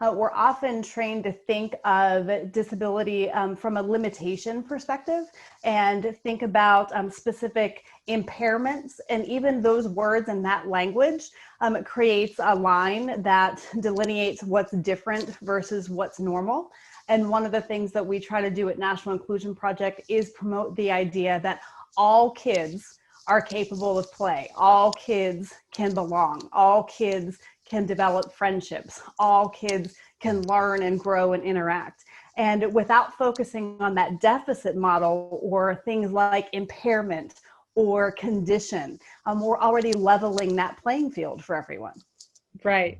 we're often trained to think of disability from a limitation perspective and think about specific impairments, and even those words and that language creates a line that delineates what's different versus what's normal. And one of the things that we try to do at National Inclusion Project is promote the idea that all kids are capable of play. All kids can belong. All kids can develop friendships. All kids can learn and grow and interact. And without focusing on that deficit model or things like impairment or condition, we're already leveling that playing field for everyone. Right.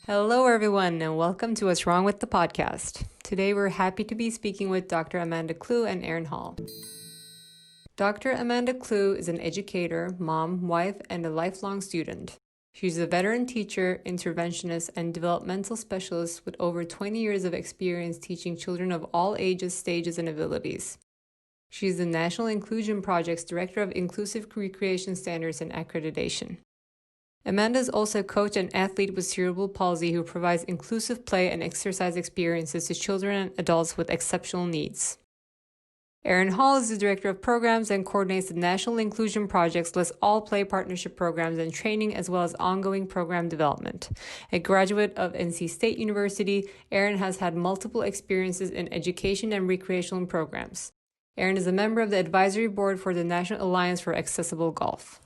Hello, everyone, and welcome to What's Wrong with the Podcast. Today, we're happy to be speaking with Dr. Amanda Kloo and Aron Hall. Dr. Amanda Kloo is an educator, mom, wife, and a lifelong student. She's a veteran teacher, interventionist, and developmental specialist with over 20 years of experience teaching children of all ages, stages, and abilities. She's the National Inclusion Project's Director of Inclusive Recreation Standards and Accreditation. Amanda is also a coach and athlete with cerebral palsy who provides inclusive play and exercise experiences to children and adults with exceptional needs. Aron Hall is the Director of Programs and coordinates the National Inclusion Project's Let's All Play partnership programs and training, as well as ongoing program development. A graduate of NC State University, Aron has had multiple experiences in education and recreational programs. Aron is a member of the advisory board for the National Alliance for Accessible Golf.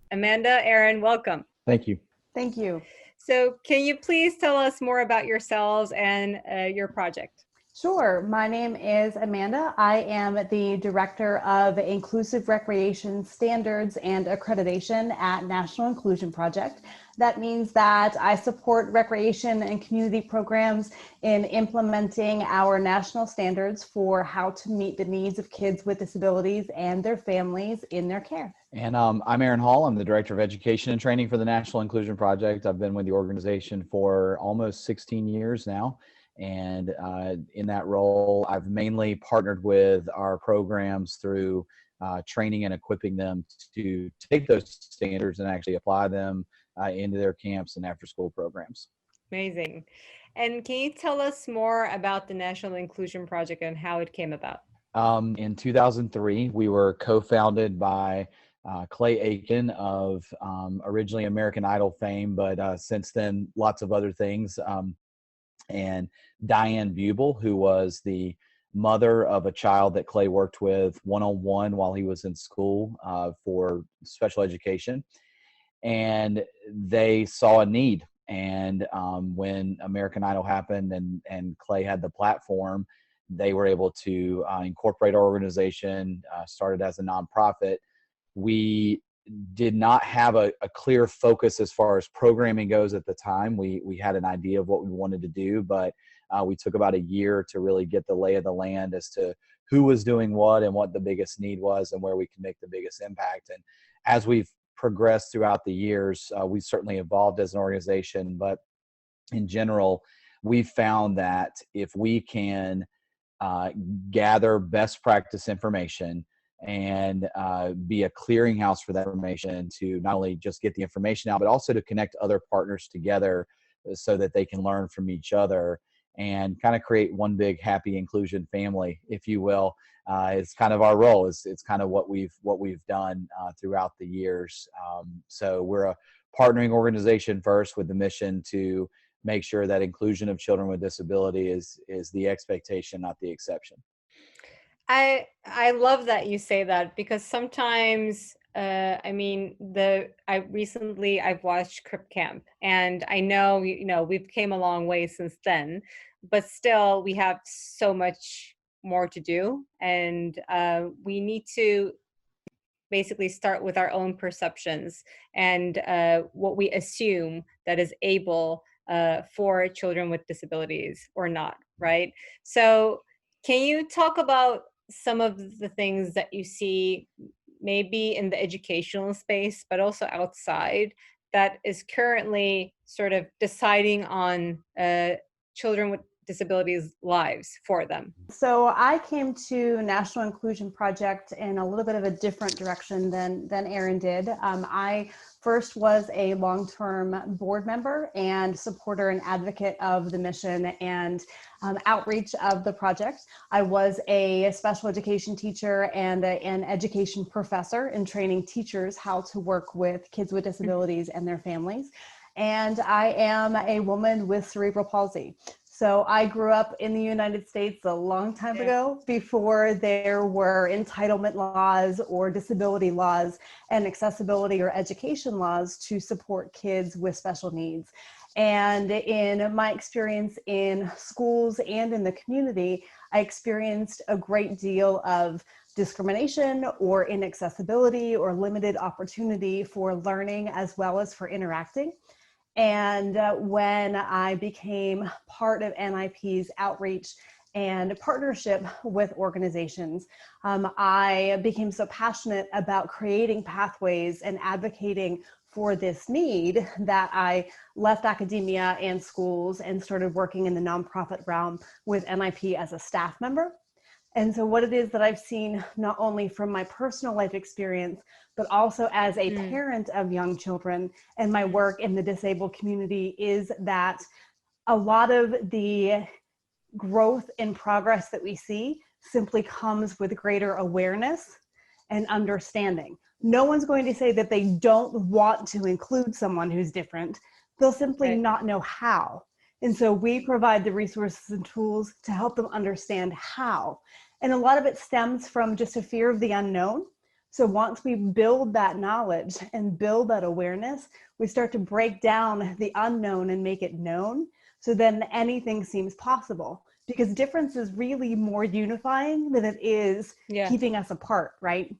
Amanda, Aron, welcome. Thank you. Thank you. So can you please tell us more about yourselves and your project? Sure. My name is Amanda. I am the Director of Inclusive Recreation Standards and Accreditation at National Inclusion Project. That means that I support recreation and community programs in implementing our national standards for how to meet the needs of kids with disabilities and their families in their care. And I'm Aron Hall. I'm the Director of Education and Training for the National Inclusion Project. I've been with the organization for almost 16 years now. And in that role, I've mainly partnered with our programs through training and equipping them to take those standards and actually apply them into their camps and after-school programs. Amazing. And can you tell us more about the National Inclusion Project and how it came about? In 2003, we were co-founded by Clay Aiken of originally American Idol fame, but since then, lots of other things. And Diane Bubel, who was the mother of a child that Clay worked with one-on-one while he was in school for special education. And they saw a need. And when American Idol happened and Clay had the platform, they were able to incorporate our organization, started as a nonprofit. We did not have a clear focus as far as programming goes at the time. We had an idea of what we wanted to do, but we took about a year to really get the lay of the land as to who was doing what and what the biggest need was and where we can make the biggest impact. And as we've progressed throughout the years, we've certainly evolved as an organization, but in general, we've found that if we can gather best practice information and be a clearinghouse for that information to not only just get the information out, but also to connect other partners together so that they can learn from each other and kind of create one big happy inclusion family, if you will. It's kind of our role. It's kind of what we've done throughout the years. So we're a partnering organization first with the mission to make sure that inclusion of children with disability is the expectation, not the exception. I love that you say that, because sometimes I've watched Crip Camp, and I know we've came a long way since then, but still we have so much more to do, and we need to basically start with our own perceptions and what we assume that is able for children with disabilities or not, right? So can you talk about some of the things that you see maybe in the educational space, but also outside, that is currently sort of deciding on children with disabilities lives for them? So I came to National Inclusion Project in a little bit of a different direction than Aron did. I first was a long-term board member and supporter and advocate of the mission and outreach of the project. I was a special education teacher and an education professor in training teachers how to work with kids with disabilities and their families. And I am a woman with cerebral palsy. So I grew up in the United States a long time ago, before there were entitlement laws or disability laws and accessibility or education laws to support kids with special needs. And in my experience in schools and in the community, I experienced a great deal of discrimination or inaccessibility or limited opportunity for learning as well as for interacting. And when I became part of NIP's outreach and partnership with organizations, I became so passionate about creating pathways and advocating for this need that I left academia and schools and started working in the nonprofit realm with NIP as a staff member. And so what it is that I've seen, not only from my personal life experience, but also as a parent of young children and my work in the disabled community, is that a lot of the growth and progress that we see simply comes with greater awareness and understanding. No one's going to say that they don't want to include someone who's different. They'll simply not know how. And so we provide the resources and tools to help them understand how. And a lot of it stems from just a fear of the unknown. So once we build that knowledge and build that awareness, we start to break down the unknown and make it known. So then anything seems possible, because difference is really more unifying than it is keeping us apart, right?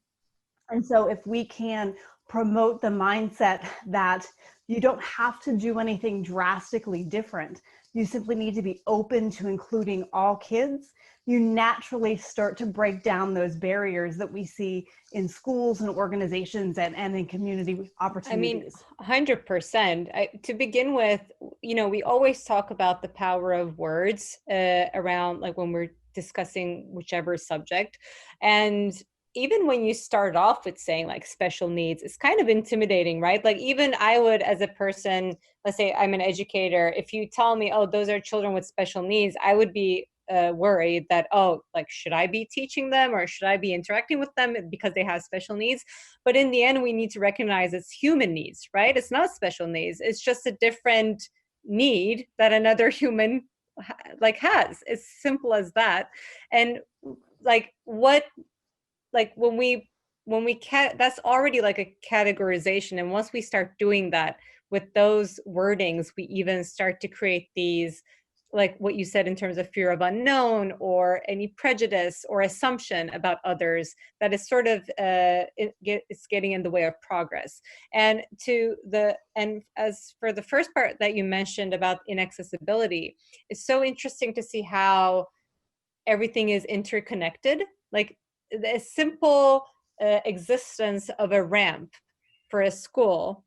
And so if we can promote the mindset that you don't have to do anything drastically different, you simply need to be open to including all kids, you naturally start to break down those barriers that we see in schools and organizations and in community opportunities. I mean, 100%. To begin with, we always talk about the power of words around, like, when we're discussing whichever subject. And even when you start off with saying like special needs, it's kind of intimidating, right? Like, even I would, as a person, let's say I'm an educator, if you tell me, oh, those are children with special needs, I would be worried that, oh, like, should I be teaching them or should I be interacting with them because they have special needs? But in the end, we need to recognize it's human needs, right? It's not special needs. It's just a different need that another human has. It's simple as that. And like, when we that's already like a categorization. And once we start doing that with those wordings, we even start to create these, like what you said, in terms of fear of unknown or any prejudice or assumption about others, that is sort of it's getting in the way of progress. And as for the first part that you mentioned about inaccessibility, it's so interesting to see how everything is interconnected. Like, the simple existence of a ramp for a school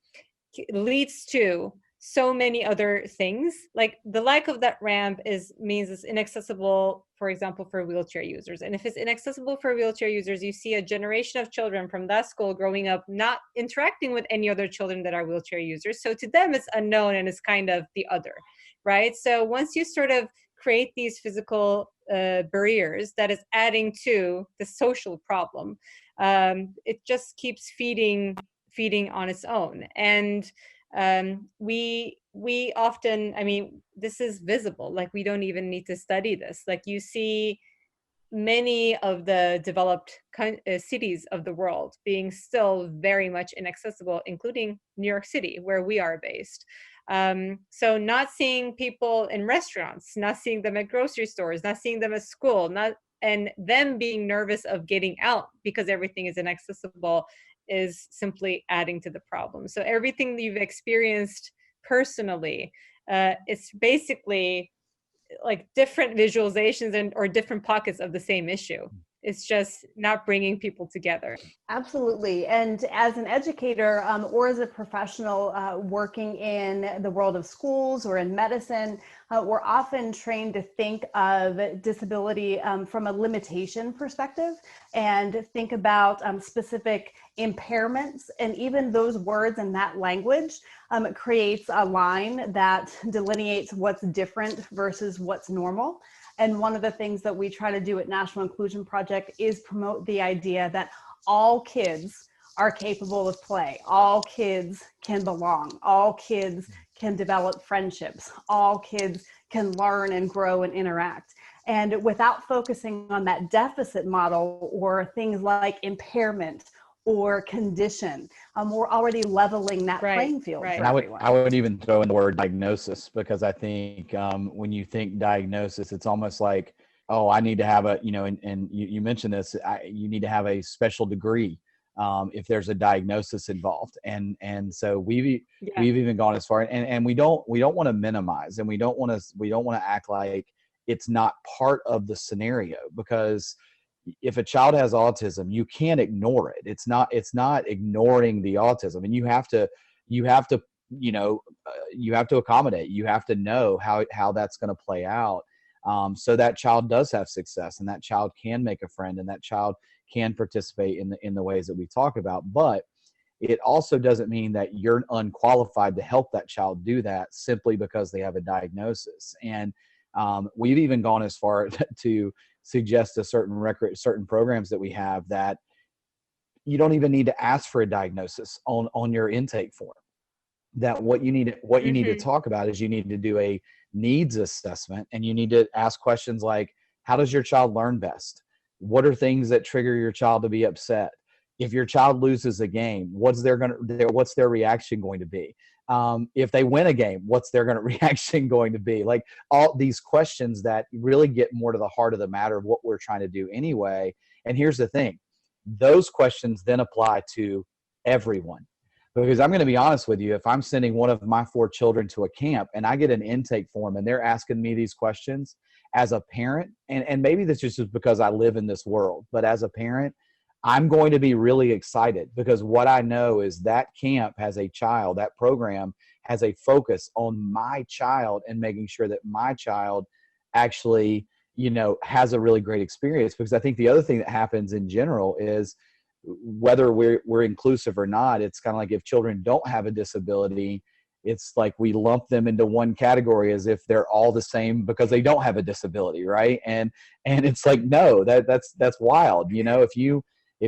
leads to so many other things. Like, the lack of that ramp means it's inaccessible, for example, for wheelchair users. And if it's inaccessible for wheelchair users, you see a generation of children from that school growing up not interacting with any other children that are wheelchair users. So to them, it's unknown and it's kind of the other, right? So once you sort of create these physical barriers, that is adding to the social problem, it just keeps feeding on its own. And we often, I mean, this is visible, like, we don't even need to study this. Like, you see many of the developed cities of the world being still very much inaccessible, including New York City, where we are based. So not seeing people in restaurants, not seeing them at grocery stores, not seeing them at school, and them being nervous of getting out because everything is inaccessible, is simply adding to the problem. So everything that you've experienced personally, it's basically like different visualizations or different pockets of the same issue. It's just not bringing people together. Absolutely. And as an educator or as a professional working in the world of schools or in medicine, we're often trained to think of disability from a limitation perspective and think about specific impairments. And even those words and that language creates a line that delineates what's different versus what's normal. And one of the things that we try to do at National Inclusion Project is promote the idea that all kids are capable of play. All kids can belong. All kids can develop friendships. All kids can learn and grow and interact. And without focusing on that deficit model or things like impairment or condition, we're already leveling that playing field for everyone. I would even throw in the word diagnosis, because I think when you think diagnosis, it's almost like, oh, I need to have a, and you mentioned this, you need to have a special degree if there's a diagnosis involved. And so we've even gone as far, and we don't want to minimize, and we don't want to act like it's not part of the scenario, because if a child has autism, you can't ignore it. It's not ignoring the autism, and you have to accommodate. You have to know how that's going to play out. So that child does have success, and that child can make a friend, and that child can participate in the ways that we talk about. But it also doesn't mean that you're unqualified to help that child do that simply because they have a diagnosis. And we've even gone as far to suggest to certain programs that we have that you don't even need to ask for a diagnosis on your intake form. That what you need to talk about is you need to do a needs assessment, and you need to ask questions like, how does your child learn best? What are things that trigger your child to be upset? If your child loses a game, what's their reaction going to be? If they win a game, what's their reaction going to be? Like, all these questions that really get more to the heart of the matter of what we're trying to do anyway. And here's the thing, those questions then apply to everyone. Because I'm going to be honest with you, if I'm sending one of my 4 children to a camp and I get an intake form and they're asking me these questions as a parent, and maybe this is just because I live in this world, but as a parent, I'm going to be really excited, because what I know is that camp has a child, that program has a focus on my child and making sure that my child actually, has a really great experience. Because I think the other thing that happens in general is, whether we're inclusive or not, it's kind of like if children don't have a disability, it's like we lump them into one category as if they're all the same because they don't have a disability, right? And it's like, no, that's wild. If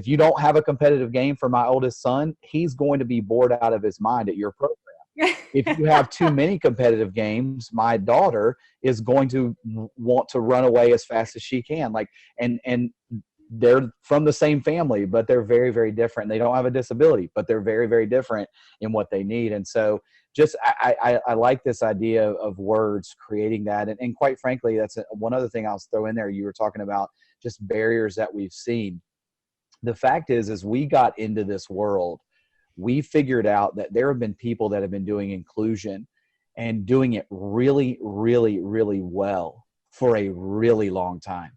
you don't have a competitive game for my oldest son, he's going to be bored out of his mind at your program. If you have too many competitive games, my daughter is going to want to run away as fast as she can. And they're from the same family, but they're very, very different. They don't have a disability, but they're very, very different in what they need. And so I like this idea of words creating that. And quite frankly, that's one other thing I'll throw in there. You were talking about just barriers that we've seen. The fact is, as we got into this world, we figured out that there have been people that have been doing inclusion and doing it really, really, really well for a really long time.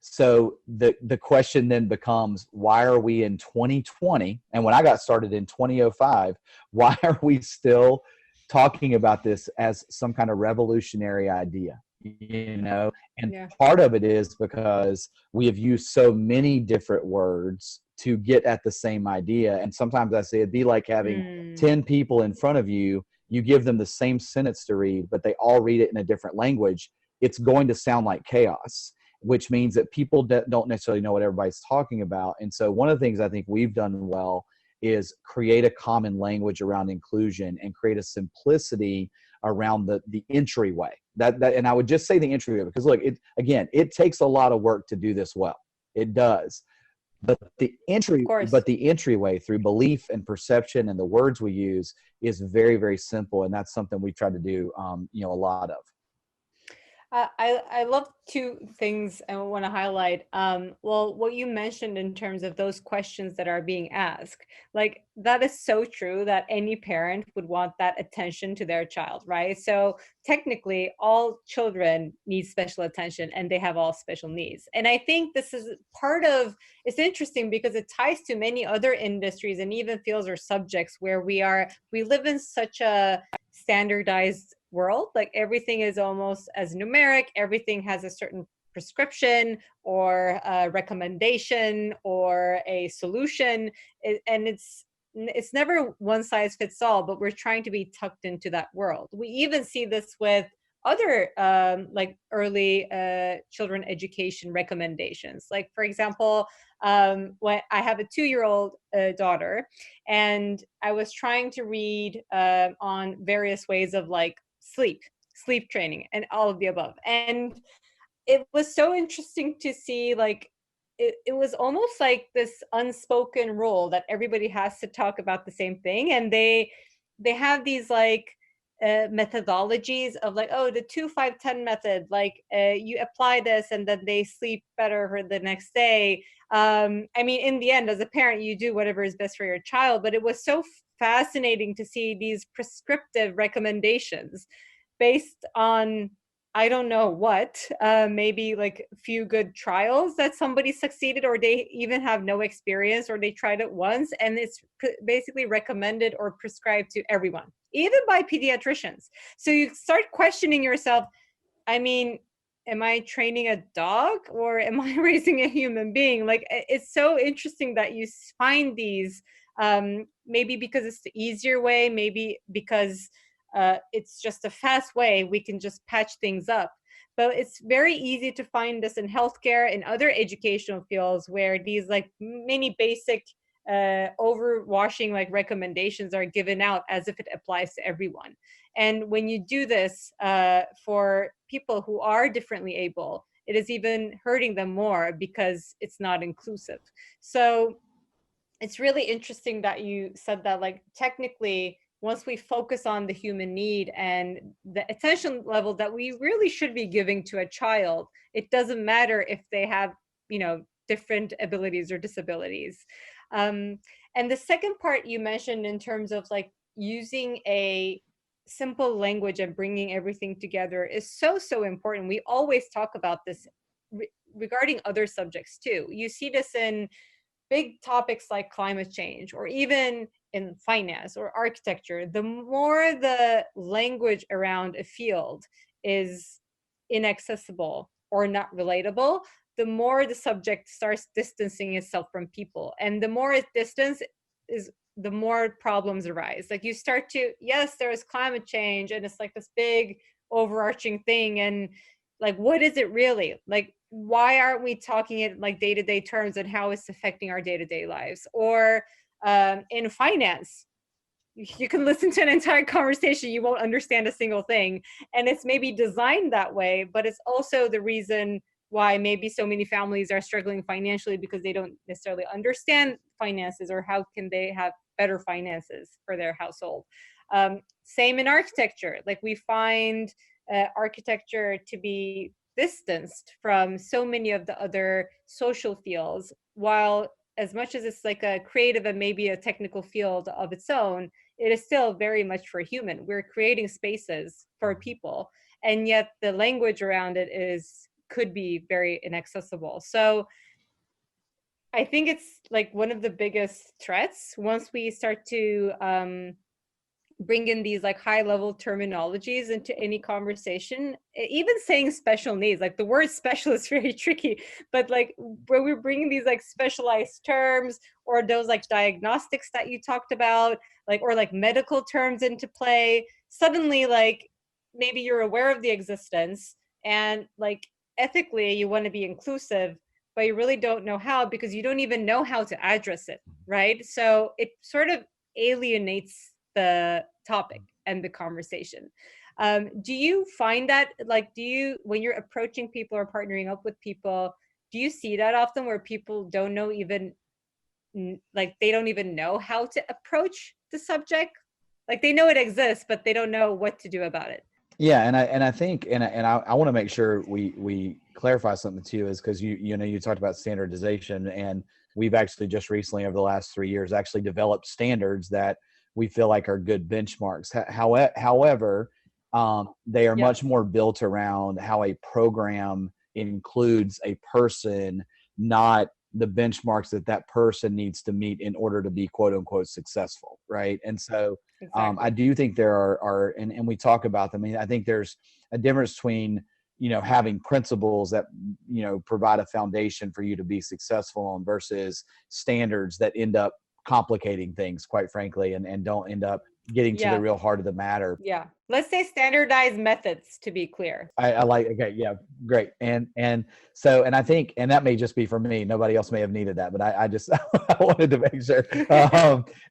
So the question then becomes, why are we in 2020? And when I got started in 2005, why are we still talking about this as some kind of revolutionary idea? And part of it is because we have used so many different words to get at the same idea. And sometimes I say it'd be like having 10 people in front of you, you give them the same sentence to read, but they all read it in a different language. It's going to sound like chaos, which means that people don't necessarily know what everybody's talking about. And so one of the things I think we've done well is create a common language around inclusion and create a simplicity around the entryway. And I would just say the entryway, because look, it takes a lot of work to do this well. It does. But the entryway through belief and perception and the words we use is very, very simple. And that's something we try to do, a lot of. I love two things I want to highlight. Well, what you mentioned in terms of those questions that are being asked, like that is so true that any parent would want that attention to their child, right? So technically, all children need special attention and they have all special needs. And I think this is part of, it's interesting because it ties to many other industries and even fields or subjects where we live in such a standardized world. Like everything is almost as numeric, everything has a certain prescription or a recommendation or a solution. And it's never one size fits all, but we're trying to be tucked into that world. We even see this with other like early children education recommendations. Like for example, when I have a 2-year-old daughter, and I was trying to read on various ways of like sleep training and all of the above. And it was so interesting to see, like, it was almost like this unspoken rule that everybody has to talk about the same thing. And they have these like methodologies of like, oh, the 2-5-10 method, like you apply this and then they sleep better for the next day. I mean, in the end, as a parent, you do whatever is best for your child, but it was so fascinating to see these prescriptive recommendations based on, I don't know what, maybe like a few good trials that somebody succeeded, or they even have no experience, or they tried it once and it's basically recommended or prescribed to everyone, even by pediatricians. So you start questioning yourself. I mean, am I training a dog or am I raising a human being? Like, it's so interesting that you find these, maybe because it's the easier way, maybe because it's just a fast way we can just patch things up. But it's very easy to find this in healthcare and other educational fields where these like many basic overwashing like recommendations are given out as if it applies to everyone. And when you do this for people who are differently able, it is even hurting them more because it's not inclusive. So it's really interesting that you said that, like, technically, once we focus on the human need and the attention level that we really should be giving to a child, it doesn't matter if they have, different abilities or disabilities. And the second part you mentioned in terms of like using a simple language and bringing everything together is so, so important. We always talk about this regarding other subjects too. You see this in big topics like climate change, or even in finance or architecture. The more the language around a field is inaccessible or not relatable, the more the subject starts distancing itself from people. And the more it distances, is the more problems arise. Like you start to, yes, there is climate change and it's like this big overarching thing. And like, what is it really? Like, why aren't we talking it like day-to-day terms and how it's affecting our day-to-day lives? Or in finance, you can listen to an entire conversation, you won't understand a single thing. And it's maybe designed that way, but it's also the reason why maybe so many families are struggling financially, because they don't necessarily understand finances, or how can they have better finances for their household. Same in architecture. Like we find architecture to be distanced from so many of the other social fields, while as much as it's like a creative and maybe a technical field of its own, it is still very much for human. We're creating spaces for people, and yet the language around it could be very inaccessible. So I think it's like one of the biggest threats once we start to bring in these like high level terminologies into any conversation. Even saying special needs, like the word special is very tricky, but like where we're bringing these like specialized terms, or those like diagnostics that you talked about, like, or like medical terms into play, suddenly like maybe you're aware of the existence and like ethically you want to be inclusive, but you really don't know how, because you don't even know how to address it, right? So it sort of alienates the topic and the conversation. Do you find that, like, when you're approaching people or partnering up with people, do you see that often where people don't know even, like, they don't even know how to approach the subject? Like they know it exists, but they don't know what to do about it. Yeah, and I think I want to make sure we clarify something too, is because you talked about standardization, and we've actually just recently over the last 3 years actually developed standards that we feel like are good benchmarks. However, they are much Yes. more built around how a program includes a person, not the benchmarks that that person needs to meet in order to be quote unquote successful, right? And so I Exactly. do think there are and we talk about them. I mean, I think there's a difference between, having principles that, provide a foundation for you to be successful on versus standards that end up complicating things, quite frankly, and don't end up getting to the Yeah. real heart of the matter. Yeah. Let's say standardized methods, to be clear. I like, okay, yeah, great. And so, and I think, and that may just be for me, nobody else may have needed that, but I just, I wanted to make sure.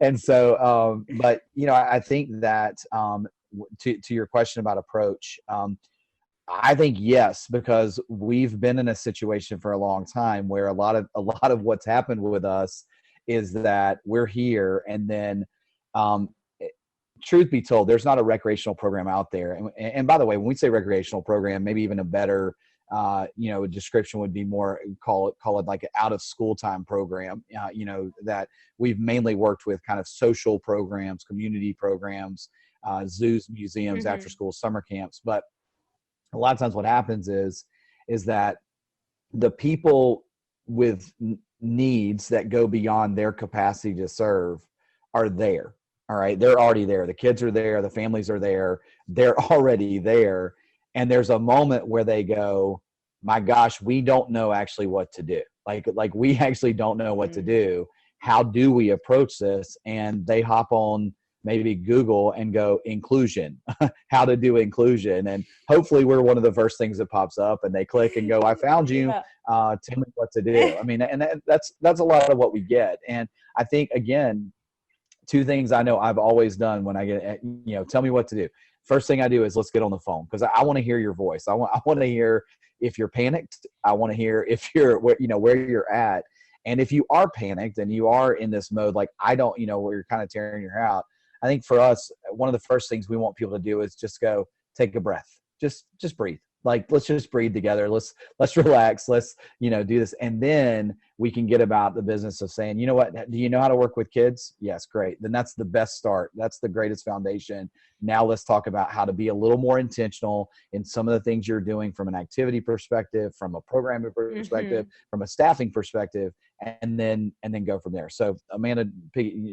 And so, but I think that, to your question about approach, I think yes, because we've been in a situation for a long time where a lot of what's happened with us is that we're here, and then, um, truth be told, there's not a recreational program out there. And by the way, when we say recreational program, maybe even a better, description would be more call it like an out of school time program. That we've mainly worked with kind of social programs, community programs, zoos, museums, after Hmm. school summer camps. But a lot of times, what happens is that the people with needs that go beyond their capacity to serve are there. All right, they're already there. The kids are there, the families are there, they're already there. And there's a moment where they go, my gosh, we don't know actually what to do. Like we actually don't know what to Mm. do. How do we approach this? And they hop on maybe Google and go inclusion, how to do inclusion. And hopefully we're one of the first things that pops up, and they click and go, I found you. Yeah. Tell me what to do. I mean, and that's a lot of what we get. And I think, again, two things I know I've always done when I get, tell me what to do. First thing I do is let's get on the phone, because I want to hear your voice. I want to hear if you're panicked. I want to hear if you're where you're at. And if you are panicked and you are in this mode, like I don't, where you're kind of tearing your hair out. I think for us, one of the first things we want people to do is just go take a breath. Just breathe. Like, let's just breathe together. Let's relax. Let's, do this. And then we can get about the business of saying, you know what, do you know how to work with kids? Yes, great. Then that's the best start. That's the greatest foundation. Now let's talk about how to be a little more intentional in some of the things you're doing from an activity perspective, from a programming perspective, Hmm. from a staffing perspective, and then go from there. So Amanda,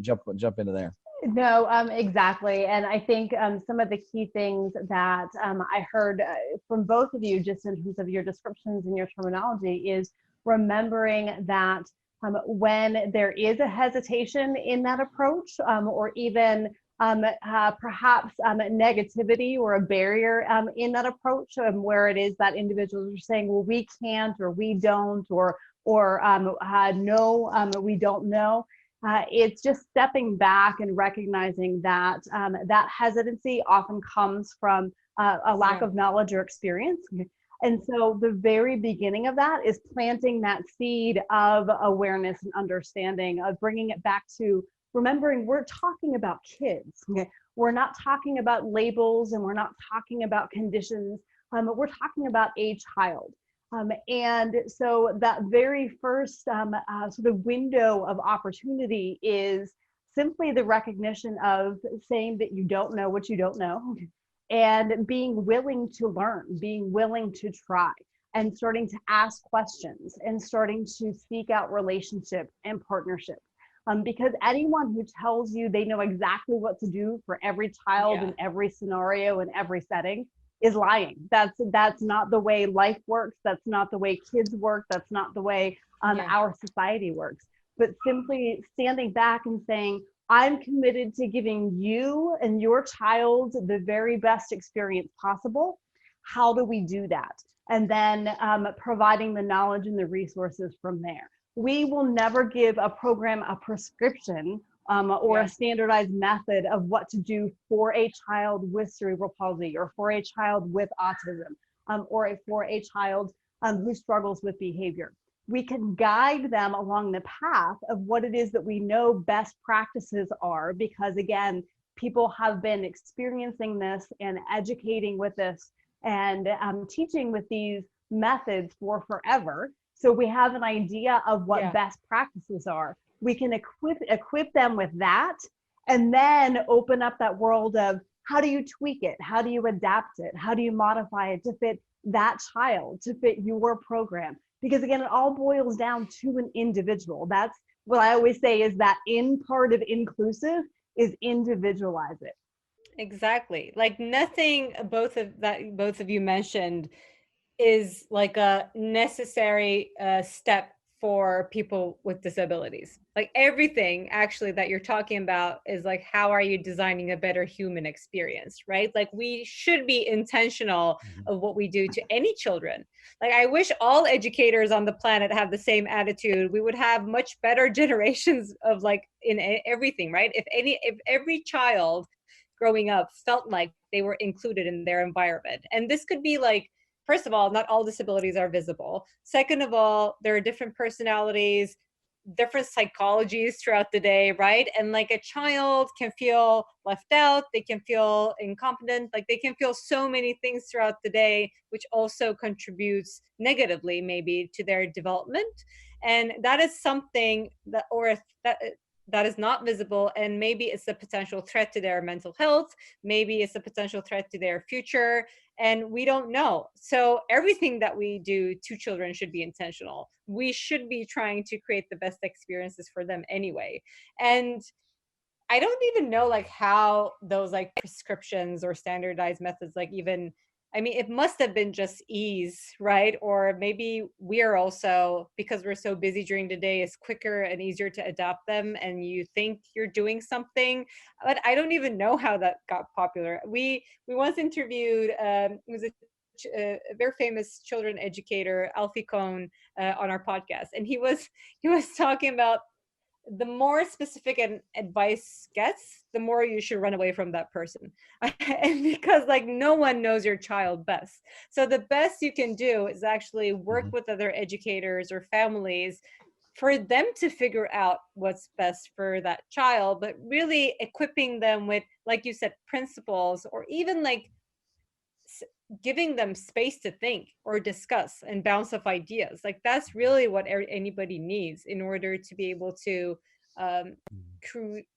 jump into there. No, exactly. And I think some of the key things that I heard from both of you, just in terms of your descriptions and your terminology, is remembering that when there is a hesitation in that approach, or even perhaps negativity or a barrier in that approach, where it is that individuals are saying, well, we can't, or we don't, or no, we don't know. It's just stepping back and recognizing that that hesitancy often comes from a lack Yeah. of knowledge or experience. And so the very beginning of that is planting that seed of awareness and understanding, of bringing it back to remembering we're talking about kids. Okay? We're not talking about labels, and we're not talking about conditions. We're talking about a child. And so that very first sort of window of opportunity is simply the recognition of saying that you don't know what you don't know, and being willing to learn, being willing to try, and starting to ask questions, and starting to seek out relationship and partnership. Because anyone who tells you they know exactly what to do for every child Yeah. in every scenario in every setting is lying. That's not the way life works. That's not the way kids work. That's not the way Yeah. our society works. But simply standing back and saying, I'm committed to giving you and your child the very best experience possible. How do we do that? And then providing the knowledge and the resources from there. We will never give a program a prescription or a Yeah. standardized method of what to do for a child with cerebral palsy, or for a child with autism, or for a child who struggles with behavior. We can guide them along the path of what it is that we know best practices are, because again, people have been experiencing this and educating with this and teaching with these methods for forever. So we have an idea of what best practices are. We can equip them with that, and then open up that world of how do you tweak it? How do you adapt it? How do you modify it to fit that child, to fit your program? Because again, it all boils down to an individual. That's what I always say, is that in part of inclusive is individualize it. Exactly. Like nothing both of you mentioned is like a necessary step for people with disabilities. Like everything actually that you're talking about is like, how are you designing a better human experience, right? Like we should be intentional of what we do to any children. Like I wish all educators on the planet have the same attitude. We would have much better generations of like in everything, right? If every child growing up felt like they were included in their environment. And this could be like, first of all, not all disabilities are visible. Second of all, there are different personalities, different psychologies throughout the day, right? And like a child can feel left out, they can feel incompetent, like they can feel so many things throughout the day, which also contributes negatively maybe to their development. And that is something that, that is not visible, and maybe it's a potential threat to their mental health, maybe it's a potential threat to their future, and we don't know. So everything that we do to children should be intentional. We should be trying to create the best experiences for them anyway. And I don't even know like how those like prescriptions or standardized methods, like even, I mean, it must have been just ease, right? Or maybe we're also, because we're so busy during the day, it's quicker and easier to adopt them, and you think you're doing something. But I don't even know how that got popular. We once interviewed, it was a very famous children educator, Alfie Kohn, on our podcast, and he was talking about the more specific an advice gets, the more you should run away from that person. And because like no one knows your child best. So the best you can do is actually work with other educators or families for them to figure out what's best for that child, but really equipping them with, like you said, principles, or even like giving them space to think or discuss and bounce off ideas. Like that's really what anybody needs in order to be able to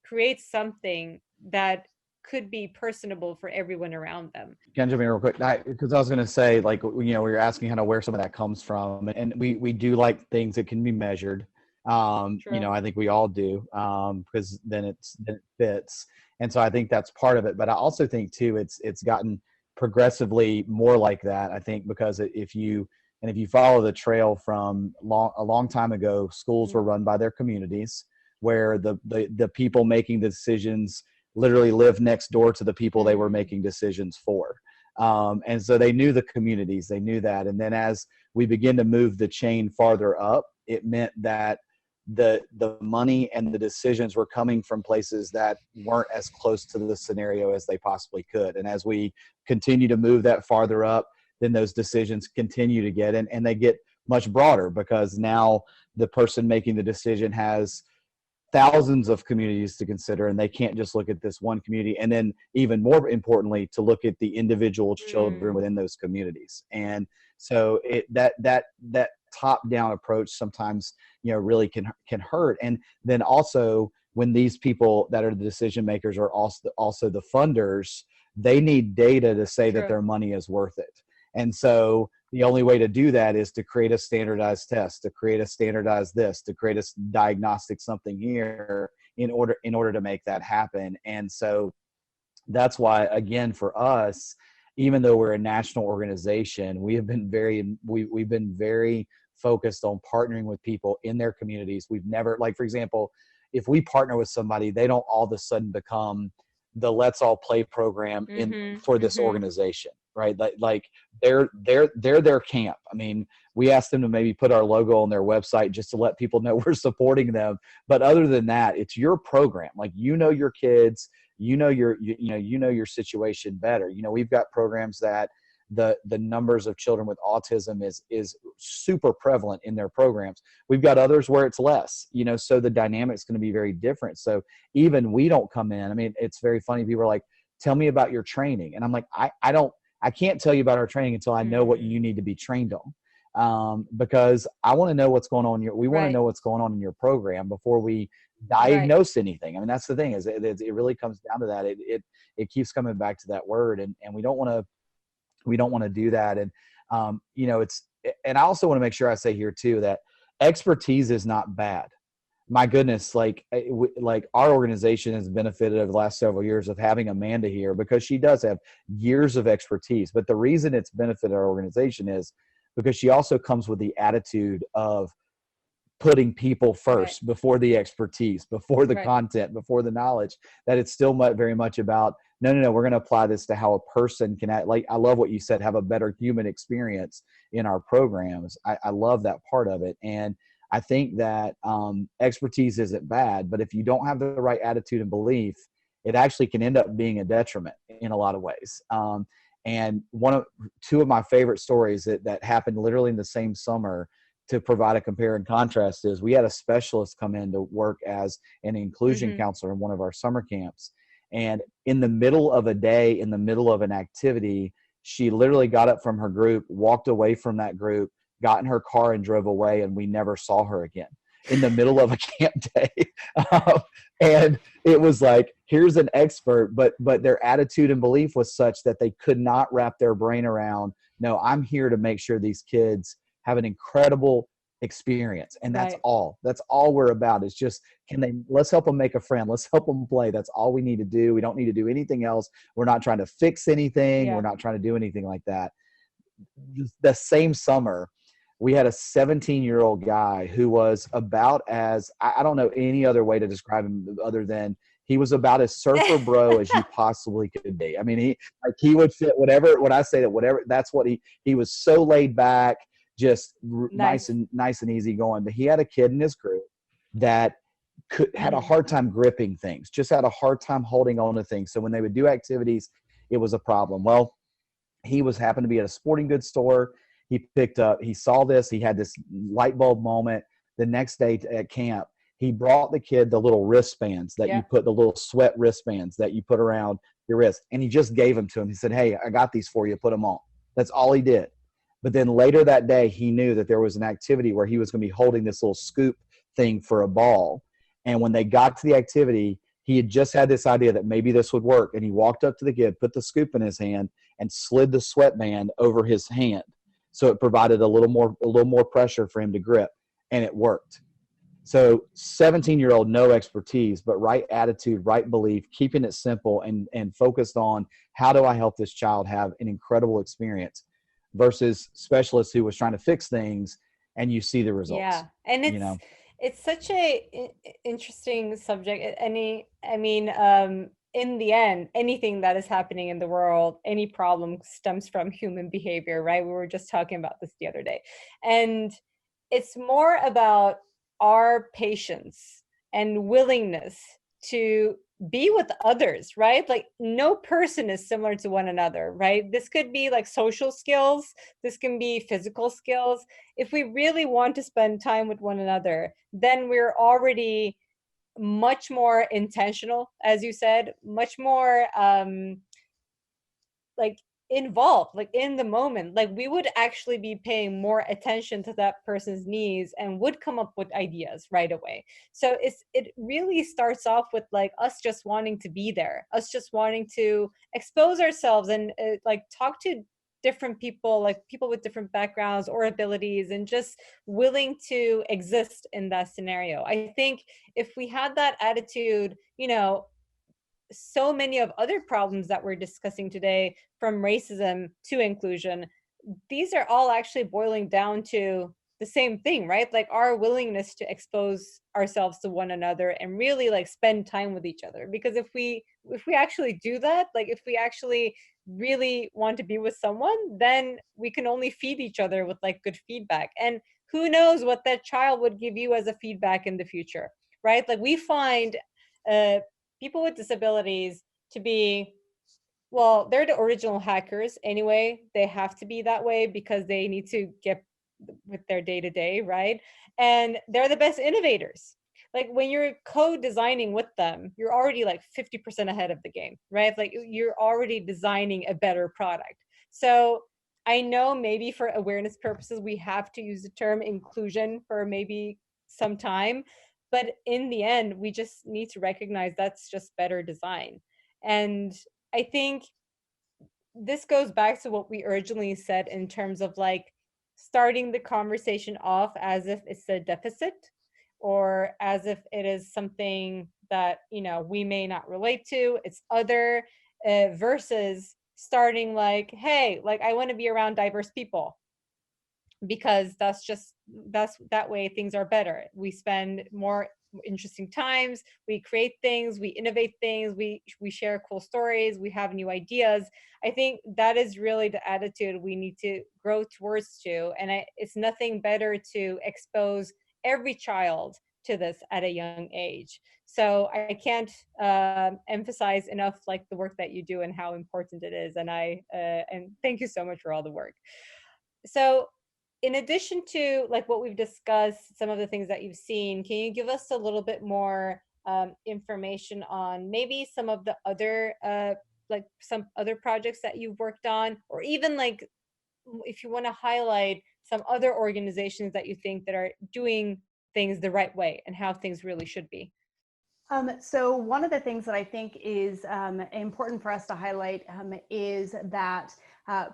create something that could be personable for everyone around them. Can I jump in real quick? Because I was going to say, like, we were asking kind of where some of that comes from, and we do like things that can be measured. I think we all do, because then it fits. And so I think that's part of it. But I also think too, it's gotten progressively more like that. I think because if you follow the trail from a long time ago, schools were run by their communities, where the people making the decisions literally lived next door to the people they were making decisions for. And so they knew the communities, they knew that. And then as we begin to move the chain farther up, it meant that the money and the decisions were coming from places that weren't as close to the scenario as they possibly could. And as we continue to move that farther up, then those decisions continue to get, and they get much broader, because now the person making the decision has thousands of communities to consider, and they can't just look at this one community. And then even more importantly, to look at the individual children within those communities. And so that top-down approach sometimes, really can hurt. And then also, when these people that are the decision makers are also the funders, they need data to say that their money is worth it. And so the only way to do that is to create a standardized test, to create a standardized this, to create a diagnostic something here in order to make that happen. And so that's why, again, for us, even though we're a national organization, we've been very focused on partnering with people in their communities. We've never, like, for example, if we partner with somebody, they don't all of a sudden become the Let's All Play program for this organization, right? Like they're their camp. I mean, we asked them to maybe put our logo on their website just to let people know we're supporting them. But other than that, it's your program. Like, your kids, your situation better. We've got programs that the numbers of children with autism is super prevalent in their programs. We've got others where it's less, so the dynamic's going to be very different. So even we don't come in. I mean, it's very funny. People are like, tell me about your training. And I'm like, I can't tell you about our training until I know what you need to be trained on. Because I want to know what's going on we want to know what's going on in your program before we diagnose anything. I mean, that's the thing, is it really comes down to that. It keeps coming back to that word, and we don't want to do that. And and I also want to make sure I say here too that expertise is not bad. My goodness, like our organization has benefited over the last several years of having Amanda here, because she does have years of expertise. But the reason it's benefited our organization is because she also comes with the attitude of putting people first, before the expertise, before the content, before the knowledge. That it's still very much about, no, we're going to apply this to how a person can act. Like, I love what you said, have a better human experience in our programs. I love that part of it. And I think that expertise isn't bad, but if you don't have the right attitude and belief, it actually can end up being a detriment in a lot of ways. And two of my favorite stories that happened literally in the same summer, to provide a compare and contrast, is we had a specialist come in to work as an inclusion counselor in one of our summer camps. And in the middle of a day, in the middle of an activity, she literally got up from her group, walked away from that group, got in her car and drove away, and we never saw her again in the middle of a camp day. And it was like, here's an expert, but their attitude and belief was such that they could not wrap their brain around, no, I'm here to make sure these kids have an incredible experience. And that's all we're about. Is just, let's help them make a friend. Let's help them play. That's all we need to do. We don't need to do anything else. We're not trying to fix anything. We're not trying to do anything like that. The same summer, we had a 17-year-old guy who was about as, I don't know any other way to describe him other than he was about as surfer bro as you possibly could be. I mean, he would fit whatever, when I say that, whatever, that's what he was so laid back, just nice and easy going. But he had a kid in his group that had a hard time gripping things, just had a hard time holding on to things. So when they would do activities, it was a problem. Well, he happened to be at a sporting goods store. He saw this, he had this light bulb moment. The next day at camp, he brought the kid the little wristbands that you put, the little sweat wristbands that you put around your wrist. And he just gave them to him. He said, hey, I got these for you, put them on. That's all he did. But then later that day, he knew that there was an activity where he was going to be holding this little scoop thing for a ball. And when they got to the activity, he had just had this idea that maybe this would work. And he walked up to the kid, put the scoop in his hand, and slid the sweatband over his hand. So it provided a little more pressure for him to grip, and it worked. So 17-year-old, no expertise, but right attitude, right belief, keeping it simple and focused on how do I help this child have an incredible experience, versus specialists who was trying to fix things, and you see the results. Yeah. And it's such a interesting subject. In the end, anything that is happening in the world, any problem stems from human behavior, right? We were just talking about this the other day. And it's more about our patience and willingness to be with others, right? Like, no person is similar to one another, right? This could be like social skills. This can be physical skills. If we really want to spend time with one another, then we're already much more intentional, as you said, much more like involved, like in the moment. Like, we would actually be paying more attention to that person's needs and would come up with ideas right away. So it really starts off with like us just wanting to be there, us just wanting to expose ourselves and like talk to different people, like people with different backgrounds or abilities, and just willing to exist in that scenario. I think if we had that attitude, so many of other problems that we're discussing today, from racism to inclusion, these are all actually boiling down to the same thing, right? Like our willingness to expose ourselves to one another and really like spend time with each other. Because if we actually do that, like if we actually really want to be with someone, then we can only feed each other with like good feedback. And who knows what that child would give you as a feedback in the future, right? Like we find people with disabilities to be well, they're the original hackers anyway. They have to be that way because they need to get with their day to day, right? And they're the best innovators. Like when you're co-designing with them, you're already like 50% ahead of the game, right? Like you're already designing a better product. So I know maybe for awareness purposes, we have to use the term inclusion for maybe some time, but in the end, we just need to recognize that's just better design. And I think this goes back to what we originally said in terms of like starting the conversation off as if it's a deficit or as if it is something that, you know, we may not relate to, it's other, versus starting like, hey, like I want to be around diverse people because that's that way things are better. We spend more interesting times, we create things, we innovate things, we share cool stories, we have new ideas. I think that is really the attitude we need to grow towards to, and it's nothing better to expose every child to this at a young age. So I can't emphasize enough like the work that you do and how important it is, and I and thank you so much for all the work. So in addition to like what we've discussed, some of the things that you've seen, can you give us a little bit more information on maybe some of the other like some other projects that you've worked on, or even like if you want to highlight some other organizations that you think that are doing things the right way and how things really should be? So one of the things that I think is important for us to highlight is that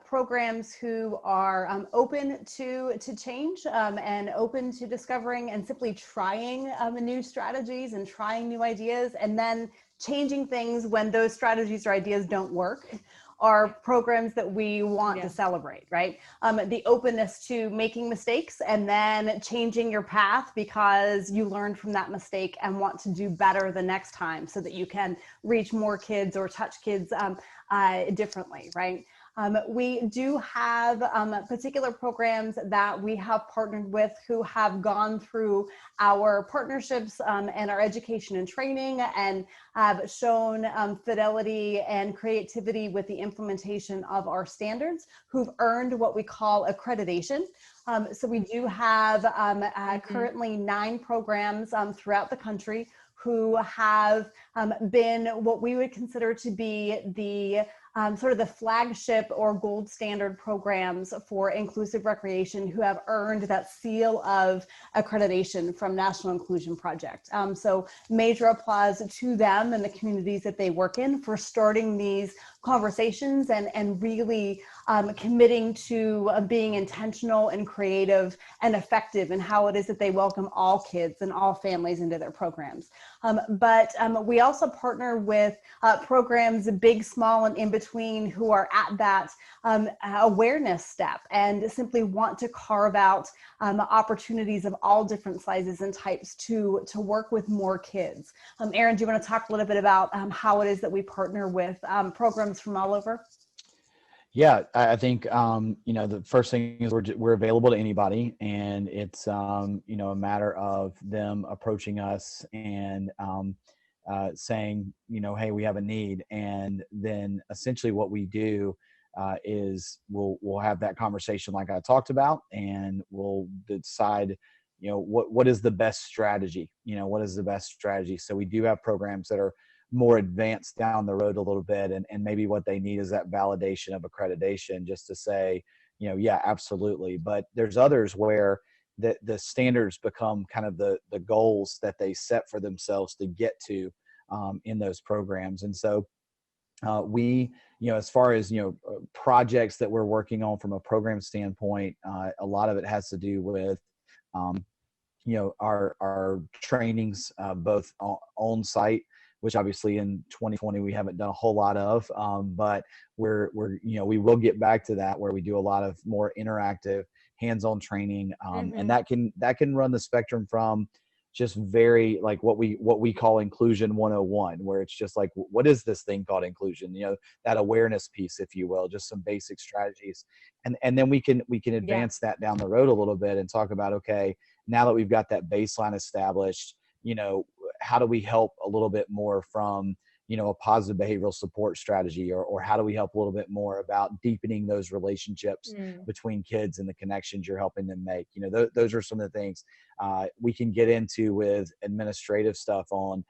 programs who are open to change and open to discovering and simply trying new strategies and trying new ideas and then changing things when those strategies or ideas don't work are programs that we want to celebrate, right? The openness to making mistakes and then changing your path because you learned from that mistake and want to do better the next time so that you can reach more kids or touch kids differently, right? We do have particular programs that we have partnered with who have gone through our partnerships and our education and training and have shown fidelity and creativity with the implementation of our standards, who've earned what we call accreditation. So we do have currently 9 programs throughout the country who have been what we would consider to be the sort of the flagship or gold standard programs for inclusive recreation who have earned that seal of accreditation from National Inclusion Project. So major applause to them and the communities that they work in for starting these conversations and really committing to being intentional and creative and effective in how it is that they welcome all kids and all families into their programs. But we also partner with programs, big, small, and in between, who are at that awareness step and simply want to carve out opportunities of all different sizes and types to work with more kids. Aron, do you want to talk a little bit about how it is that we partner with programs from all over? Yeah, I think, you know, the first thing is we're available to anybody, and it's, you know, a matter of them approaching us and saying, you know, hey, we have a need. And then essentially what we do is we'll have that conversation like I talked about, and we'll decide, you know, what is the best strategy, you know, what is the best strategy. So we do have programs that are more advanced down the road a little bit, and maybe what they need is that validation of accreditation just to say, you know, yeah, absolutely. But there's others where the standards become kind of the goals that they set for themselves to get to in those programs. And so we, you know, as far as, you know, projects that we're working on from a program standpoint, a lot of it has to do with you know, our trainings, both on site, which obviously in 2020 we haven't done a whole lot of, but we're you know, we will get back to that where we do a lot of more interactive hands-on training, and that can run the spectrum from just very like what we call inclusion 101, where it's just like, what is this thing called inclusion, you know, that awareness piece, if you will, just some basic strategies, and then we can advance that down the road a little bit and talk about, okay, now that we've got that baseline established, you know, how do we help a little bit more from, a positive behavioral support strategy, or how do we help a little bit more about deepening those relationships between kids and the connections you're helping them make. Those are some of the things we can get into with administrative stuff on,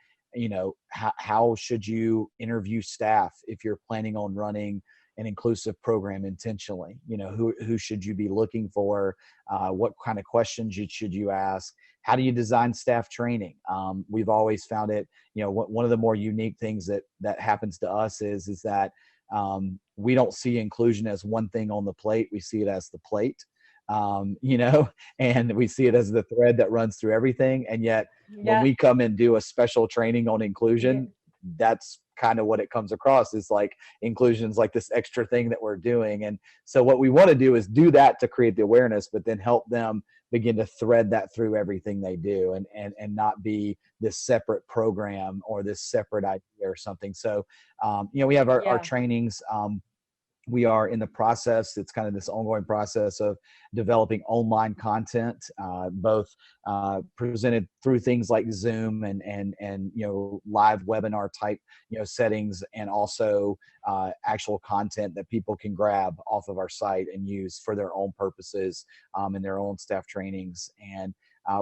how should you interview staff if you're planning on running an inclusive program intentionally. Who should you be looking for? What kind of questions should you ask? How do you design staff training? We've always found it, one of the more unique things that happens to us is that we don't see inclusion as one thing on the plate. We see it as the plate, and we see it as the thread that runs through everything. And yet when we come and do a special training on inclusion, that's kind of what it comes across is like inclusion's like this extra thing that we're doing. And so what we want to do is do that to create the awareness, but then help them begin to thread that through everything they do, and not be this separate program or this separate idea or something. So we have our trainings. We are in the process. It's kind of this ongoing process of developing online content, both presented through things like Zoom and live webinar type settings, and also actual content that people can grab off of our site and use for their own purposes in their own staff trainings. And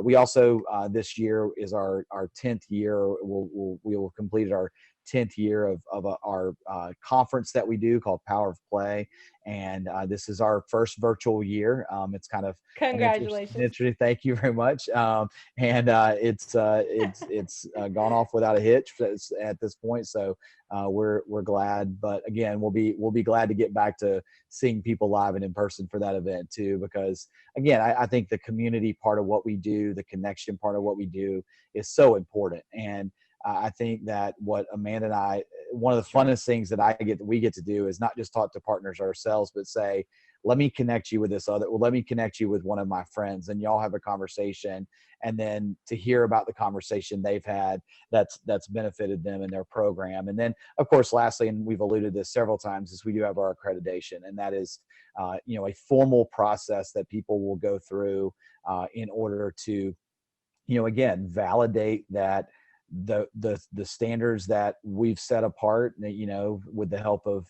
we also this year is our 10th year. We will complete our 10th year of our conference that we do called Power of Play. And this is our first virtual year. It's kind of congratulations. Thank you very much. And it's gone off without a hitch at this point. So we're glad, but again, we'll be glad to get back to seeing people live and in person for that event too, because again, I think the community part of what we do, the connection part of what we do is so important. And I think that what Amanda and I, one of the funnest things that we get to do is not just talk to partners ourselves, but say, let me connect you with let me connect you with one of my friends, and y'all have a conversation. And then to hear about the conversation they've had that's benefited them in their program. And then of course, lastly, and we've alluded to this several times, is we do have our accreditation. And that is, a formal process that people will go through in order to, again, validate that the standards that we've set apart, with the help of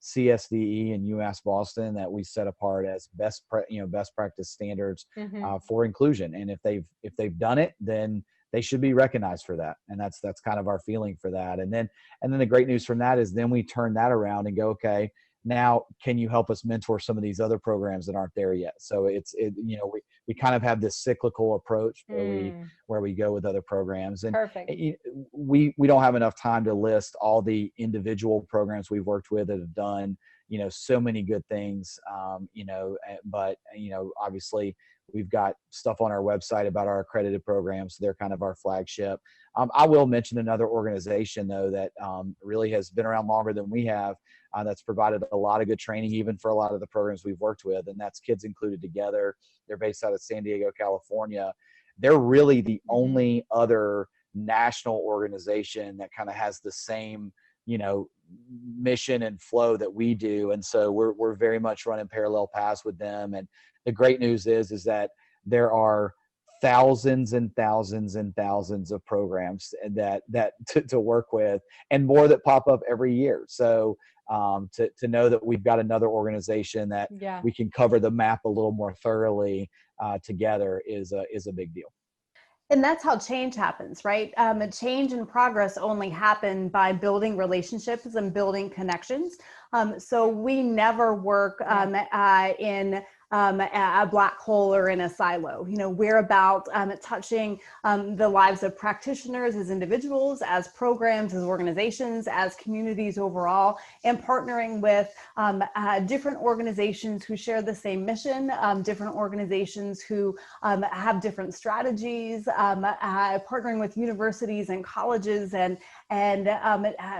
CSVE and UMass Boston, that we set apart as best practice standards for inclusion. And if they've done it, then they should be recognized for that. And that's kind of our feeling for that. And then the great news from that is then we turn that around and go, okay, now can you help us mentor some of these other programs that aren't there yet? So we kind of have this cyclical approach where we go with other programs. And perfect. We don't have enough time to list all the individual programs we've worked with that have done so many good things, but obviously we've got stuff on our website about our accredited programs. They're kind of our flagship. I will mention another organization though that really has been around longer than we have, that's provided a lot of good training even for a lot of the programs we've worked with, and that's Kids Included Together. They're based out of San Diego, California. They're really the only other national organization that kind of has the same mission and flow that we do. And so we're very much running parallel paths with them. And the great news is that there are thousands and thousands and thousands of programs that to work with, and more that pop up every year. So to know that we've got another organization that we can cover the map a little more thoroughly together is a big deal. And that's how change happens, right? Change and progress only happen by building relationships and building connections. So we never work in a black hole or in a silo. We're about touching the lives of practitioners as individuals, as programs, as organizations, as communities overall, and partnering with different organizations who share the same mission, different organizations who have different strategies, partnering with universities and colleges and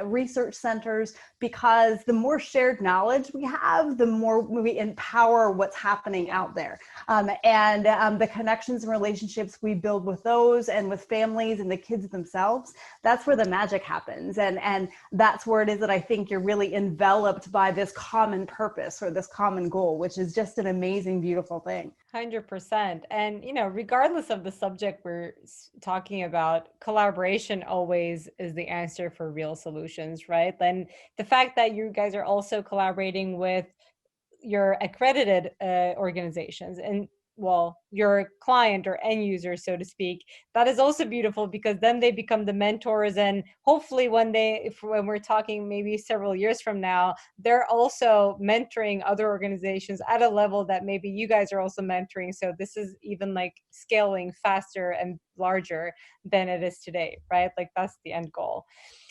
research centers, because the more shared knowledge we have, the more we empower what's happening out there. And the connections and relationships we build with those and with families and the kids themselves, that's where the magic happens. And that's where it is that I think you're really enveloped by this common purpose or this common goal, which is just an amazing, beautiful thing. 100%. And, regardless of the subject we're talking about, collaboration always is the answer for real solutions, right? And the fact that you guys are also collaborating with your accredited organizations and, well, your client or end user, so to speak, that is also beautiful, because then they become the mentors, and hopefully when we're talking maybe several years from now, they're also mentoring other organizations at a level that maybe you guys are also mentoring. So this is even like scaling faster and larger than it is today, right? Like that's the end goal.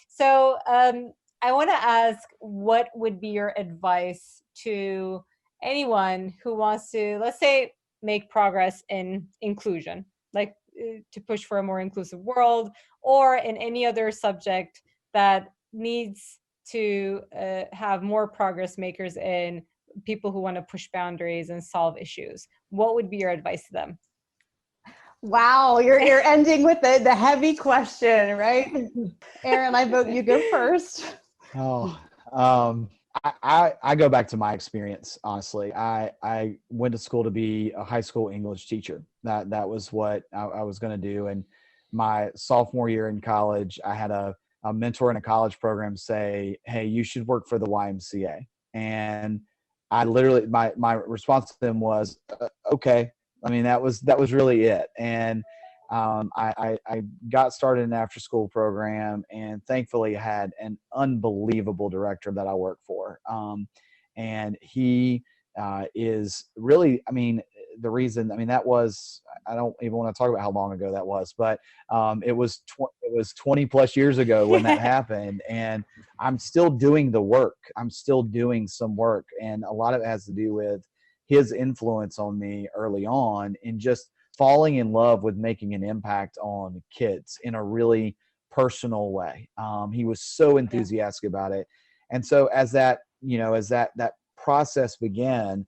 So I want to ask, what would be your advice to anyone who wants to, let's say, make progress in inclusion, like to push for a more inclusive world, or in any other subject that needs to have more progress makers in people who want to push boundaries and solve issues? What would be your advice to them? Wow, you're ending with the heavy question, right? Aron, I vote you go first. Oh, I go back to my experience, honestly. I went to school to be a high school English teacher. That was what I was going to do. And my sophomore year in college, I had a mentor in a college program say, "Hey, you should work for the YMCA." And I literally, my response to them was, "Okay." I mean, that was really it. And I got started in an after school program, and thankfully had an unbelievable director that I work for. And he is really, I mean, the reason, I mean, that was, I don't even want to talk about how long ago that was, but it was 20 plus years ago when that happened. And I'm still doing the work. I'm still doing some work. And a lot of it has to do with his influence on me early on, and just falling in love with making an impact on kids in a really personal way. He was so enthusiastic about it. And so as that, as that process began,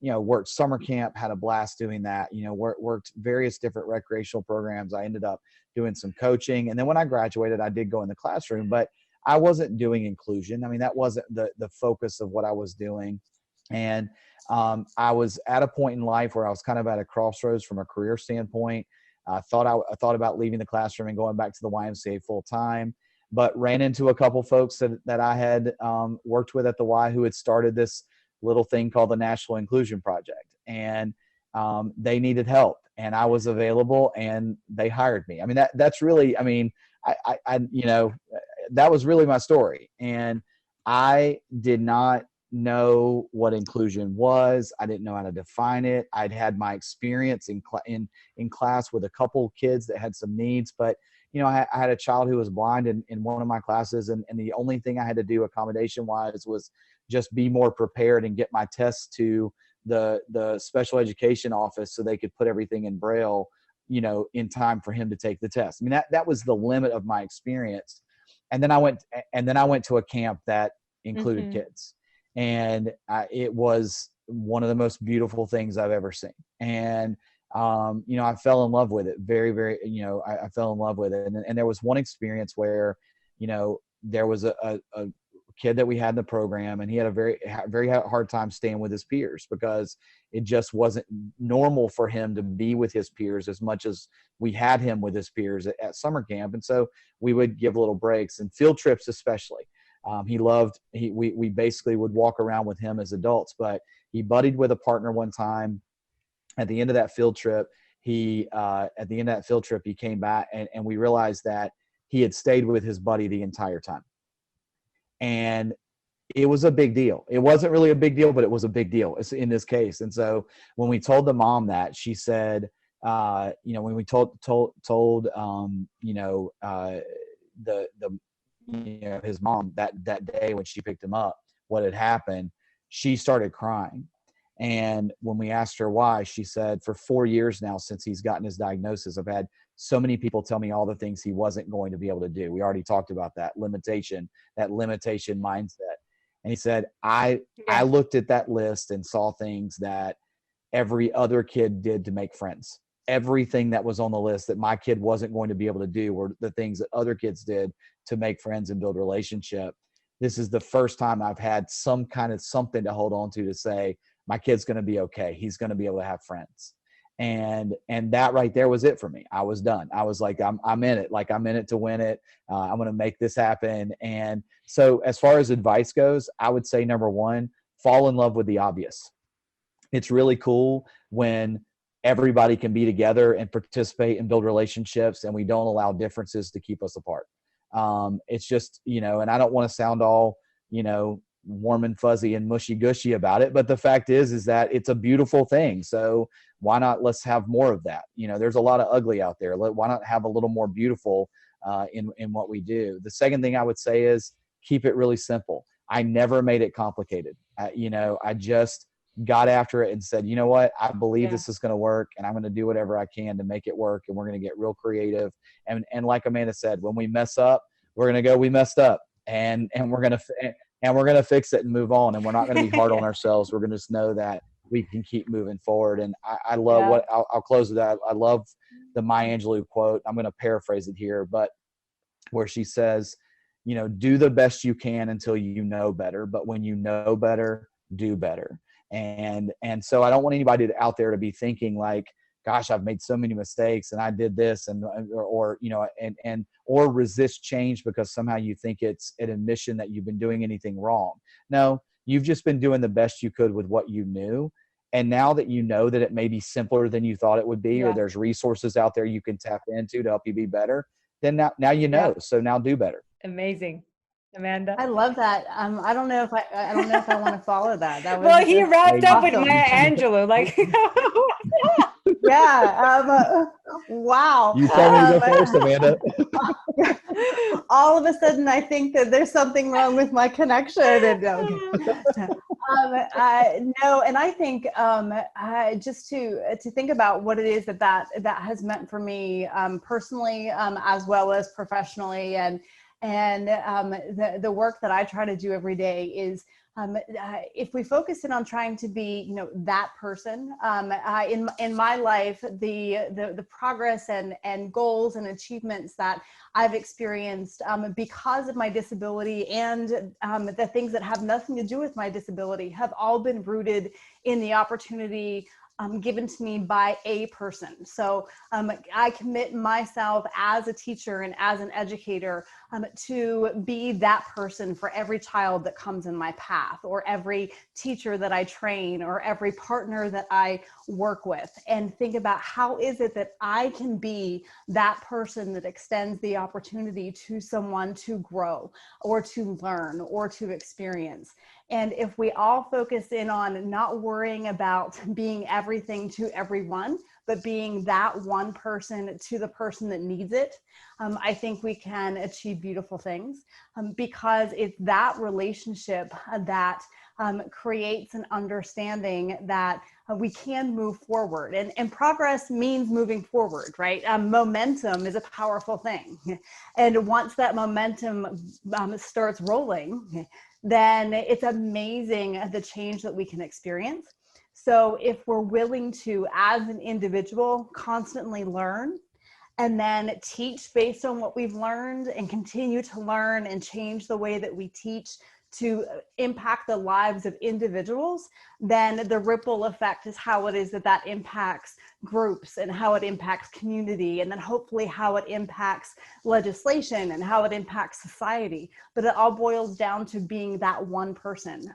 worked summer camp, had a blast doing that, worked various different recreational programs. I ended up doing some coaching. And then when I graduated, I did go in the classroom, but I wasn't doing inclusion. I mean, that wasn't the focus of what I was doing. And I was at a point in life where I was kind of at a crossroads from a career standpoint. I thought about leaving the classroom and going back to the YMCA full time, but ran into a couple folks that I had worked with at the Y who had started this little thing called the National Inclusion Project, and they needed help, and I was available, and they hired me. I mean, that's really, I mean, I that was really my story, and I did not know what inclusion was. I didn't know how to define it. I'd had my experience in class with a couple kids that had some needs, but I had a child who was blind in one of my classes, and the only thing I had to do accommodation wise was just be more prepared and get my tests to the special education office so they could put everything in Braille, in time for him to take the test. I mean, that was the limit of my experience. And then I went to a camp that included kids. And it was one of the most beautiful things I've ever seen. And, I fell in love with it very, very, I fell in love with it. And there was one experience where, there was a kid that we had in the program, and he had a very, very hard time staying with his peers, because it just wasn't normal for him to be with his peers as much as we had him with his peers at summer camp. And so we would give little breaks, and field trips especially. We basically would walk around with him as adults, but he buddied with a partner one time. At the end of that field trip, he came back, and we realized that he had stayed with his buddy the entire time. And it was a big deal. It wasn't really a big deal, but it was a big deal in this case. And so when we told the mom that, she said, when we told his mom that day when she picked him up, what had happened, she started crying. And when we asked her why, she said, for 4 years now, since he's gotten his diagnosis, I've had so many people tell me all the things he wasn't going to be able to do. We already talked about that limitation mindset. And he said, I looked at that list and saw things that every other kid did to make friends. Everything that was on the list that my kid wasn't going to be able to do were the things that other kids did to make friends and build relationship. This is the first time I've had some kind of something to hold on to say, my kid's going to be okay. He's going to be able to have friends. And that right there was it for me. I was done. I was like, I'm in it. Like, I'm in it to win it. I'm going to make this happen. And so as far as advice goes, I would say, number one, fall in love with the obvious. It's really cool when everybody can be together and participate and build relationships, and we don't allow differences to keep us apart. It's just, and I don't want to sound all, warm and fuzzy and mushy gushy about it, but the fact is that it's a beautiful thing. So why not, let's have more of that. There's a lot of ugly out there. Why not have a little more beautiful in what we do? The second thing I would say is keep it really simple. I never made it complicated. I just got after it and said, you know what, I believe this is going to work, and I'm going to do whatever I can to make it work. And we're going to get real creative. And like Amanda said, when we mess up, we're going to go, we messed up, and we're going to fix it and move on. And we're not going to be hard on ourselves. We're going to just know that we can keep moving forward. And I love I'll close with that. I love the Maya Angelou quote. I'm going to paraphrase it here, but where she says, do the best you can until you know better. But when you know better, do better. And so I don't want anybody out there to be thinking like, gosh, I've made so many mistakes and I did this or resist change because somehow you think it's an admission that you've been doing anything wrong. No, you've just been doing the best you could with what you knew. And now that you know that it may be simpler than you thought it would be, or there's resources out there you can tap into to help you be better, then now you know. Yeah. So now do better. Amazing. Amanda? I love that. I don't know if I want to follow that. That was well, he wrapped up with Maya Angelou. Like, yeah. Wow. You told me to go first, Amanda. All of a sudden, I think that there's something wrong with my connection. And, no, and I think just to think about what it is that has meant for me personally, as well as professionally, and the work that I try to do every day is if we focus in on trying to be, that person, in my life, the progress and goals and achievements that I've experienced because of my disability and the things that have nothing to do with my disability have all been rooted in the opportunity given to me by a person. So I commit myself as a teacher and as an educator to be that person for every child that comes in my path, or every teacher that I train, or every partner that I work with, and think about how is it that I can be that person that extends the opportunity to someone to grow or to learn or to experience. And if we all focus in on not worrying about being everything to everyone, but being that one person to the person that needs it, I think we can achieve beautiful things because it's that relationship that creates an understanding that we can move forward. And progress means moving forward, right? Momentum is a powerful thing. And once that momentum starts rolling, then it's amazing the change that we can experience. So if we're willing to, as an individual, constantly learn and then teach based on what we've learned and continue to learn and change the way that we teach to impact the lives of individuals, then the ripple effect is how it is that impacts groups and how it impacts community, and then hopefully how it impacts legislation and how it impacts society. But it all boils down to being that one person,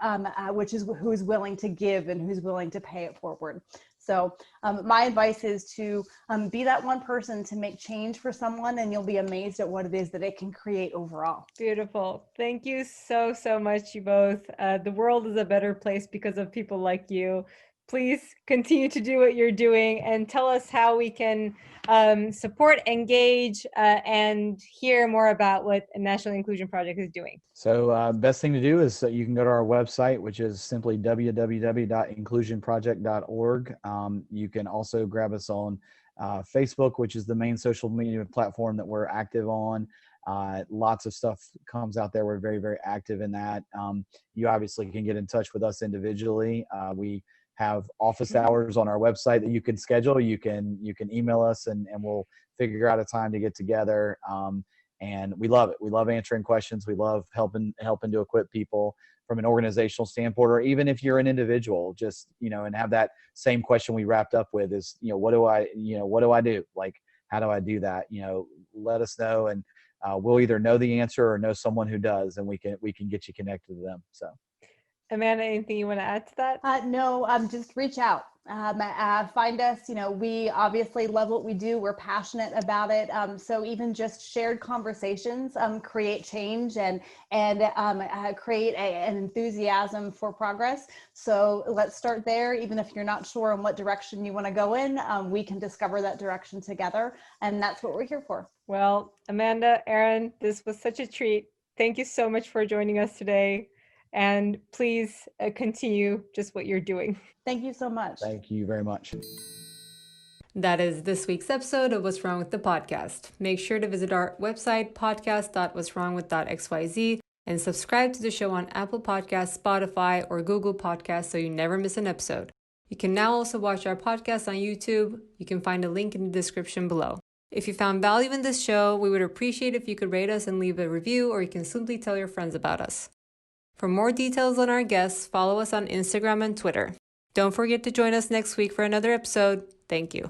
which is who's willing to give and who's willing to pay it forward. So my advice is to be that one person to make change for someone, and you'll be amazed at what it is that it can create overall. Beautiful. Thank you so, so much, you both. The world is a better place because of people like you. Please continue to do what you're doing and tell us how we can support, engage, and hear more about what the National Inclusion Project is doing. So best thing to do is you can go to our website, which is simply www.inclusionproject.org. You can also grab us on Facebook, which is the main social media platform that we're active on. Lots of stuff comes out there. We're very, very active in that. You obviously can get in touch with us individually. We have office hours on our website that you can schedule. You can email us and we'll figure out a time to get together. And we love it. We love answering questions. We love helping to equip people from an organizational standpoint, or even if you're an individual, just, and have that same question we wrapped up with is, what do I do? Like, how do I do that? Let us know, and we'll either know the answer or know someone who does, and we can get you connected to them. So, Amanda, anything you want to add to that? No, just reach out. Find us. We obviously love what we do. We're passionate about it. So even just shared conversations create change and create an enthusiasm for progress. So let's start there. Even if you're not sure on what direction you want to go in, we can discover that direction together. And that's what we're here for. Well, Amanda, Aron, this was such a treat. Thank you so much for joining us today. And please continue just what you're doing. Thank you so much. Thank you very much. That is this week's episode of What's Wrong with the Podcast. Make sure to visit our website, podcast.what'swrongwith.xyz, and subscribe to the show on Apple Podcasts, Spotify, or Google Podcasts so you never miss an episode. You can now also watch our podcast on YouTube. You can find a link in the description below. If you found value in this show, we would appreciate if you could rate us and leave a review, or you can simply tell your friends about us. For more details on our guests, follow us on Instagram and Twitter. Don't forget to join us next week for another episode. Thank you.